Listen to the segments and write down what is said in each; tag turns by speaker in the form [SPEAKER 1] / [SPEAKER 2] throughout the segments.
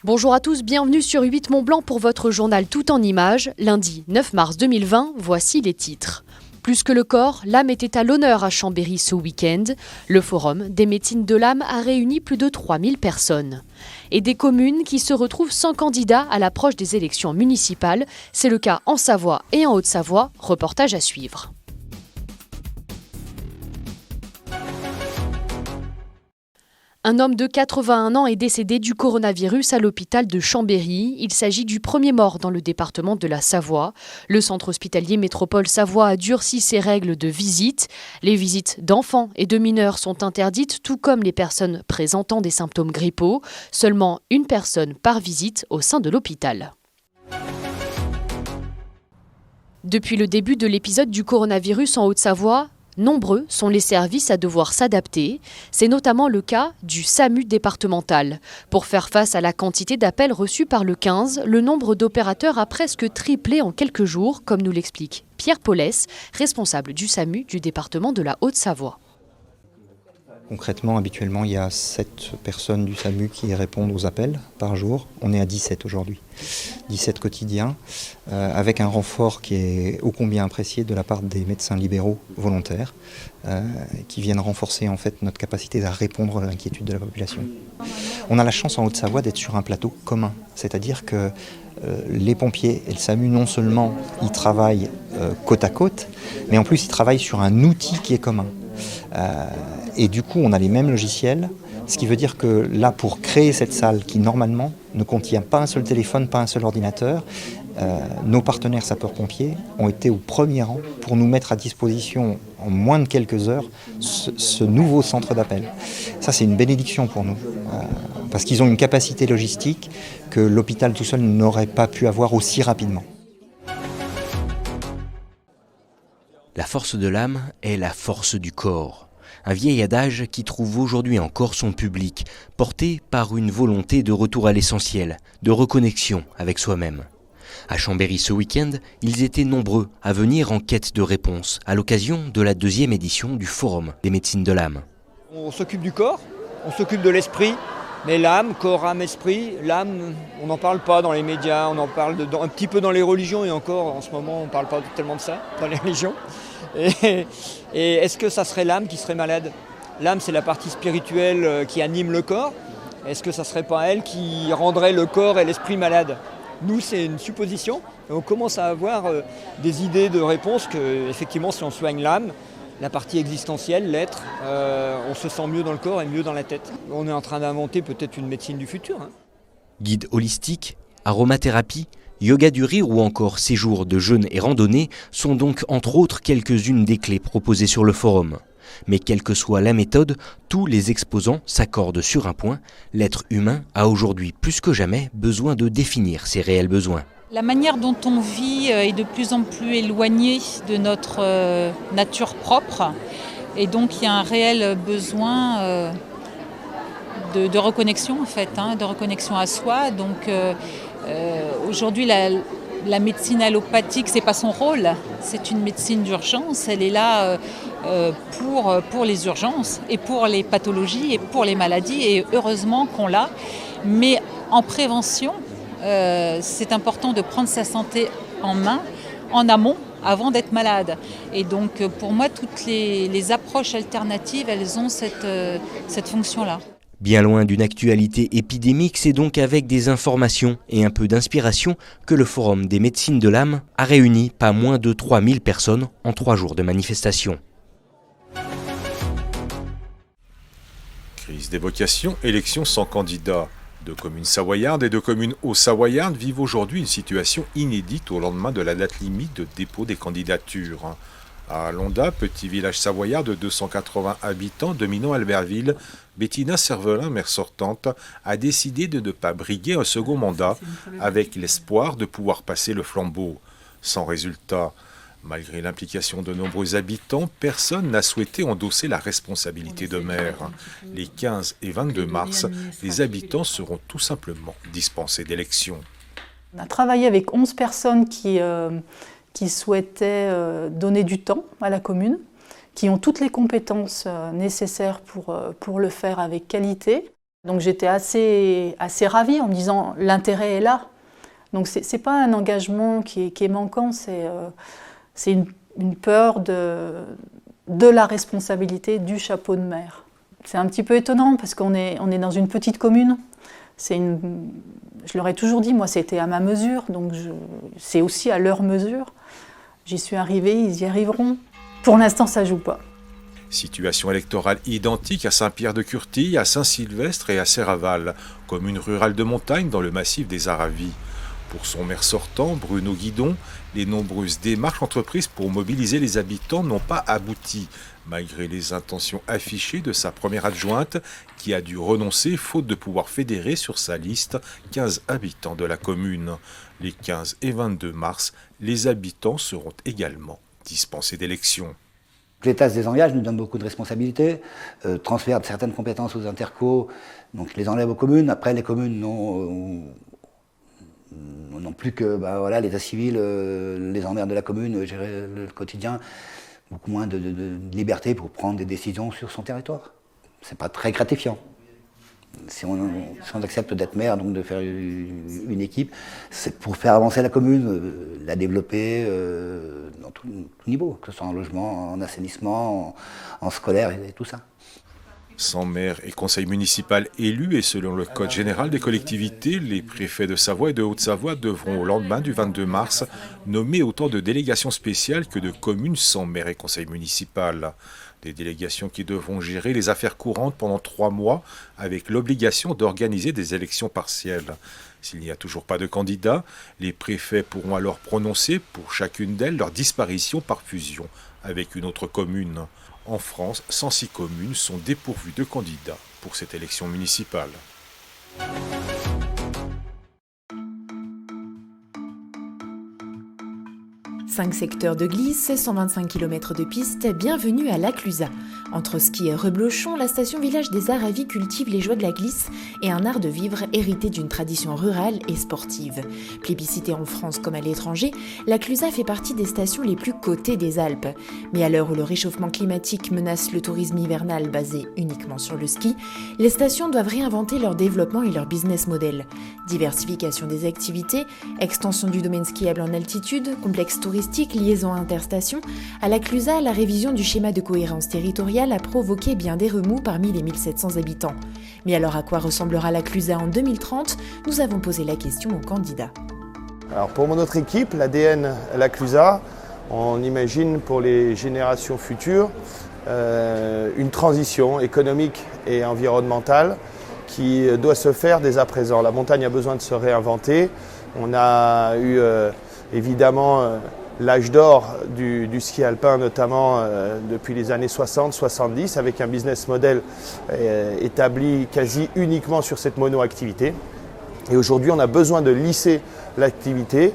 [SPEAKER 1] Bonjour à tous, bienvenue sur 8 Mont-Blanc pour votre journal tout en images. Lundi 9 mars 2020, voici les titres. Plus que le corps, l'âme était à l'honneur à Chambéry ce week-end. Le Forum des médecines de l'âme a réuni plus de 3000 personnes. Et des communes qui se retrouvent sans candidat à l'approche des élections municipales. C'est le cas en Savoie et en Haute-Savoie. Reportage à suivre. Un homme de 81 ans est décédé du coronavirus à l'hôpital de Chambéry. Il s'agit du premier mort dans le département de la Savoie. Le centre hospitalier Métropole Savoie a durci ses règles de visite. Les visites d'enfants et de mineurs sont interdites, tout comme les personnes présentant des symptômes grippaux. Seulement une personne par visite au sein de l'hôpital. Depuis le début de l'épisode du coronavirus en Haute-Savoie, nombreux sont les services à devoir s'adapter. C'est notamment le cas du SAMU départemental. Pour faire face à la quantité d'appels reçus par le 15, le nombre d'opérateurs a presque triplé en quelques jours, comme nous l'explique Pierre Paulès, responsable du SAMU du département de la Haute-Savoie.
[SPEAKER 2] Concrètement, habituellement, il y a 7 personnes du SAMU qui répondent aux appels par jour. On est à 17 aujourd'hui, 17 quotidiens, avec un renfort qui est ô combien apprécié de la part des médecins libéraux volontaires, qui viennent renforcer en fait notre capacité à répondre à l'inquiétude de la population. On a la chance en Haute-Savoie d'être sur un plateau commun, c'est-à-dire que les pompiers et le SAMU, non seulement ils travaillent côte à côte, mais en plus ils travaillent sur un outil qui est commun. Et du coup, on a les mêmes logiciels, ce qui veut dire que là, pour créer cette salle qui, normalement, ne contient pas un seul téléphone, pas un seul ordinateur, nos partenaires sapeurs-pompiers ont été au premier rang pour nous mettre à disposition, en moins de quelques heures, ce nouveau centre d'appel. Ça, c'est une bénédiction pour nous, parce qu'ils ont une capacité logistique que l'hôpital tout seul n'aurait pas pu avoir aussi rapidement.
[SPEAKER 3] La force de l'âme est la force du corps. Un vieil adage qui trouve aujourd'hui encore son public, porté par une volonté de retour à l'essentiel, de reconnexion avec soi-même. À Chambéry ce week-end, ils étaient nombreux à venir en quête de réponses à l'occasion de la 2e édition du Forum des médecines de l'âme.
[SPEAKER 4] On s'occupe du corps, on s'occupe de l'esprit, mais l'âme, corps, âme, esprit, l'âme, on n'en parle pas dans les médias, on en parle un petit peu dans les religions et encore en ce moment on ne parle pas tellement de ça dans les religions. Et est-ce que ça serait l'âme qui serait malade ? L'âme, c'est la partie spirituelle qui anime le corps. Est-ce que ça ne serait pas elle qui rendrait le corps et l'esprit malades ? Nous, c'est une supposition. Et on commence à avoir des idées de réponses que, effectivement, si on soigne l'âme, la partie existentielle, l'être, on se sent mieux dans le corps et mieux dans la tête. On est en train d'inventer peut-être une médecine du futur.
[SPEAKER 3] Guide holistique, aromathérapie, yoga du rire ou encore séjours de jeûne et randonnée sont donc entre autres quelques-unes des clés proposées sur le forum. Mais quelle que soit la méthode, tous les exposants s'accordent sur un point, l'être humain a aujourd'hui plus que jamais besoin de définir ses réels besoins.
[SPEAKER 5] La manière dont on vit est de plus en plus éloignée de notre nature propre et donc il y a un réel besoin de reconnexion en fait, de reconnexion à soi. Donc aujourd'hui la médecine allopathique, c'est pas son rôle, c'est une médecine d'urgence, elle est là pour les urgences et pour les pathologies et pour les maladies et heureusement qu'on l'a, mais en prévention, c'est important de prendre sa santé en main, en amont, avant d'être malade. Et donc pour moi, toutes les approches alternatives, elles ont cette fonction-là.
[SPEAKER 3] Bien loin d'une actualité épidémique, c'est donc avec des informations et un peu d'inspiration que le Forum des médecines de l'âme a réuni pas moins de 3000 personnes en 3 jours de manifestation.
[SPEAKER 6] Crise des vocations, élections sans candidat. 2 communes savoyardes et 2 communes haut-savoyardes vivent aujourd'hui une situation inédite au lendemain de la date limite de dépôt des candidatures. À Londa, petit village savoyard de 280 habitants dominant Albertville, Bettina Cervelin, maire sortante, a décidé de ne pas briguer un second mandat avec l'espoir de pouvoir passer le flambeau. Sans résultat, malgré l'implication de nombreux habitants, personne n'a souhaité endosser la responsabilité de maire. Les 15 et 22 mars, les habitants seront tout simplement dispensés d'élections.
[SPEAKER 7] On a travaillé avec 11 personnes qui souhaitaient donner du temps à la commune, qui ont toutes les compétences nécessaires pour le faire avec qualité. Donc j'étais assez ravie en me disant l'intérêt est là. Donc c'est pas un engagement qui est manquant, c'est une peur de la responsabilité du chapeau de maire. C'est un petit peu étonnant parce qu'on est dans une petite commune. Je leur ai toujours dit, moi c'était à ma mesure, donc c'est aussi à leur mesure. J'y suis arrivée, ils y arriveront. Pour l'instant, ça joue pas.
[SPEAKER 6] Situation électorale identique à Saint-Pierre-de-Curtille, à Saint-Sylvestre et à Serraval, commune rurale de montagne dans le massif des Aravis. Pour son maire sortant, Bruno Guidon, les nombreuses démarches entreprises pour mobiliser les habitants n'ont pas abouti, malgré les intentions affichées de sa première adjointe, qui a dû renoncer faute de pouvoir fédérer sur sa liste 15 habitants de la commune. Les 15 et 22 mars, les habitants seront également dispensés d'élections.
[SPEAKER 8] L'État se désengage, nous donne beaucoup de responsabilités, transfère certaines compétences aux intercos, donc les enlève aux communes. Après, les communes n'ont plus que l'état civil, les emmerdes de la commune, gérer le quotidien, beaucoup moins de liberté pour prendre des décisions sur son territoire. C'est pas très gratifiant. Si on accepte d'être maire, donc de faire une équipe, c'est pour faire avancer la commune, la développer dans tout niveau, que ce soit en logement, en assainissement, en scolaire et tout ça.
[SPEAKER 6] Sans maire et conseil municipal élus et selon le Code général des collectivités, les préfets de Savoie et de Haute-Savoie devront au lendemain du 22 mars nommer autant de délégations spéciales que de communes sans maire et conseil municipal. Des délégations qui devront gérer les affaires courantes pendant 3 mois avec l'obligation d'organiser des élections partielles. S'il n'y a toujours pas de candidats, les préfets pourront alors prononcer pour chacune d'elles leur disparition par fusion avec une autre commune. En France, 106 communes sont dépourvues de candidats pour cette élection municipale.
[SPEAKER 9] 5 secteurs de glisse, 125 km de piste, bienvenue à La Clusaz. Entre ski et reblochon, la station village des Aravis cultive les joies de la glisse et un art de vivre hérité d'une tradition rurale et sportive. Plébiscitée en France comme à l'étranger, La Clusaz fait partie des stations les plus cotées des Alpes. Mais à l'heure où le réchauffement climatique menace le tourisme hivernal basé uniquement sur le ski, les stations doivent réinventer leur développement et leur business model. Diversification des activités, extension du domaine skiable en altitude, complexe touristique, liaison interstation, à La Clusaz, la révision du schéma de cohérence territoriale a provoqué bien des remous parmi les 1700 habitants. Mais alors à quoi ressemblera La Clusaz en 2030 ? Nous avons posé la question aux candidats.
[SPEAKER 10] Alors pour notre équipe, l'ADN La Clusaz, on imagine pour les générations futures une transition économique et environnementale qui doit se faire dès à présent. La montagne a besoin de se réinventer. On a eu évidemment l'âge d'or du ski alpin, notamment depuis les années 60-70, avec un business model établi quasi uniquement sur cette mono-activité. Et aujourd'hui, on a besoin de lisser l'activité,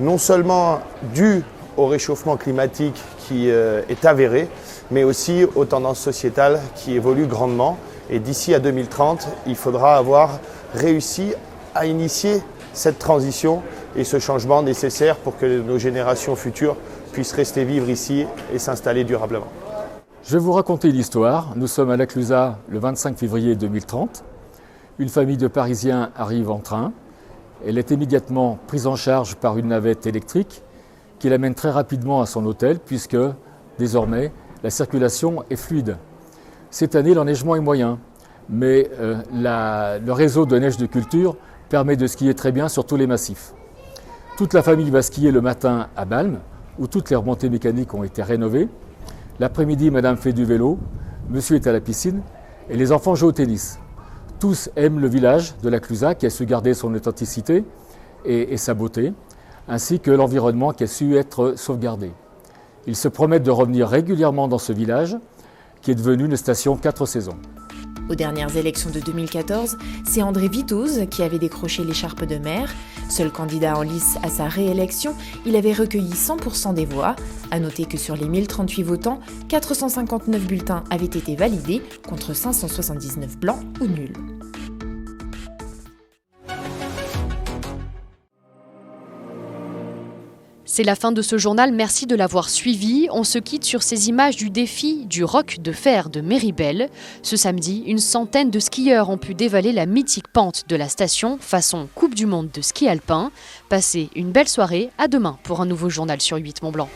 [SPEAKER 10] non seulement dû au réchauffement climatique qui est avéré, mais aussi aux tendances sociétales qui évoluent grandement. Et d'ici à 2030, il faudra avoir réussi à initier cette transition et ce changement nécessaire pour que nos générations futures puissent rester vivre ici et s'installer durablement.
[SPEAKER 11] Je vais vous raconter une histoire. Nous sommes à La Clusaz le 25 février 2030. Une famille de Parisiens arrive en train. Elle est immédiatement prise en charge par une navette électrique qui l'amène très rapidement à son hôtel puisque désormais la circulation est fluide. Cette année, l'enneigement est moyen, mais le réseau de neige de culture permet de skier très bien sur tous les massifs. Toute la famille va skier le matin à Balme, où toutes les remontées mécaniques ont été rénovées. L'après-midi, madame fait du vélo, monsieur est à la piscine, et les enfants jouent au tennis. Tous aiment le village de La Clusaz, qui a su garder son authenticité et sa beauté, ainsi que l'environnement qui a su être sauvegardé. Ils se promettent de revenir régulièrement dans ce village, qui est devenu une station 4 saisons.
[SPEAKER 9] Aux dernières élections de 2014, c'est André Vitouz qui avait décroché l'écharpe de maire. Seul candidat en lice à sa réélection, il avait recueilli 100% des voix. À noter que sur les 1038 votants, 459 bulletins avaient été validés contre 579 blancs ou nuls.
[SPEAKER 1] C'est la fin de ce journal, merci de l'avoir suivi. On se quitte sur ces images du défi du roc de fer de Méribel. Ce samedi, une centaine de skieurs ont pu dévaler la mythique pente de la station, façon Coupe du Monde de ski alpin. Passez une belle soirée, à demain pour un nouveau journal sur 8 Mont Blanc.